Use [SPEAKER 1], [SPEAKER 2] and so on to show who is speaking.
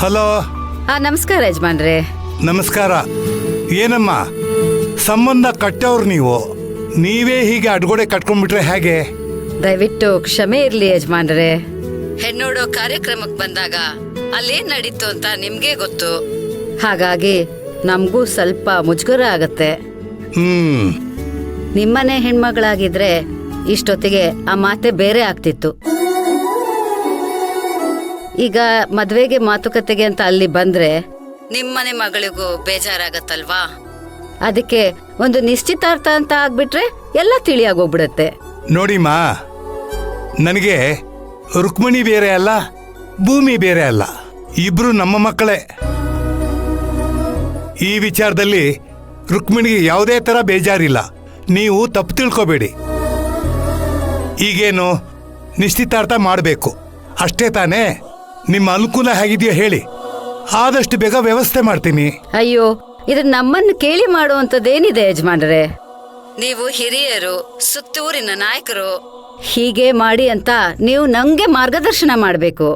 [SPEAKER 1] Hello.
[SPEAKER 2] ನಮಸ್ಕಾರ ಯಜಮಾನ್ರೆ.
[SPEAKER 1] ನಮಸ್ಕಾರ. ಏನಮ್ಮ ಸಂಬಂಧ ಕಟ್ಟವ್ರು ನೀವು, ನೀವೇ ಹೀಗೆ ಅಡ್ಗೋಡೆ ಕಟ್ಕೊಂಡ್ಬಿಟ್ರೆ ಹೇಗೆ?
[SPEAKER 2] ದಯವಿಟ್ಟು ಕ್ಷಮೆ ಇರ್ಲಿ ಯಜಮಾನ್ರೆ. ಹೆಣ್ಣೋಡೋ ಕಾರ್ಯಕ್ರಮಕ್ಕೆ ಬಂದಾಗ ಅಲ್ಲೇನ್ ನಡೀತು ಅಂತ ನಿಮ್ಗೆ ಗೊತ್ತು. ಹಾಗಾಗಿ ನಮಗೂ ಸ್ವಲ್ಪ ಮುಜುಗರ ಆಗತ್ತೆ. ನಿಮ್ಮನೆ ಹೆಣ್ಮಗಳಾಗಿದ್ರೆ ಇಷ್ಟೊತ್ತಿಗೆ ಆ ಮಾತೆ ಬೇರೆ ಆಗ್ತಿತ್ತು. ಈಗ ಮದ್ವೆಗೆ ಮಾತುಕತೆಗೆ ಅಂತ ಅಲ್ಲಿ ಬಂದ್ರೆ ನಿಮ್ಮನೆ ಮಗಳಿಗೂ ಬೇಜಾರಾಗತ್ತಲ್ವಾ? ಅದಕ್ಕೆ ಒಂದು ನಿಶ್ಚಿತಾರ್ಥ ಅಂತ ಆಗ್ಬಿಟ್ರೆ ಎಲ್ಲ ತಿಳಿಯಾಗೋಗ್ಬಿಡತ್ತೆ.
[SPEAKER 1] ನೋಡಿಮ್ಮ, ನನಗೆ ರುಕ್ಮಿಣಿ ಬೇರೆ ಅಲ್ಲ, ಭೂಮಿ ಬೇರೆ ಅಲ್ಲ, ಇಬ್ರು ನಮ್ಮ ಮಕ್ಕಳೇ. ಈ ವಿಚಾರದಲ್ಲಿ ರುಕ್ಮಿಣಿಗೆ ಯಾವುದೇ ತರ ಬೇಜಾರಿಲ್ಲ, ನೀವು ತಪ್ಪು ತಿಳ್ಕೊಬೇಡಿ. ಈಗೇನು ನಿಶ್ಚಿತಾರ್ಥ ಮಾಡಬೇಕು ಅಷ್ಟೇ ತಾನೇ? ನಿಮ್ಮ ಅನುಕೂಲ ಹೇಗಿದೆಯೋ ಹೇಳಿ, ಆದಷ್ಟು ಬೇಗ ವ್ಯವಸ್ಥೆ ಮಾಡ್ತೀನಿ.
[SPEAKER 2] ಅಯ್ಯೋ, ಇದು ನಮ್ಮನ್ನು ಕೇಳಿ ಮಾಡುವಂಥದ್ದೇನಿದೆ ಯಜಮಾನ್ರೆ? ನೀವು ಹಿರಿಯರು, ಸುತ್ತೂರಿನ ನಾಯಕರು, ಹೀಗೆ ಮಾಡಿ ಅಂತ ನೀವು ನಂಗೆ ಮಾರ್ಗದರ್ಶನ ಮಾಡಬೇಕು.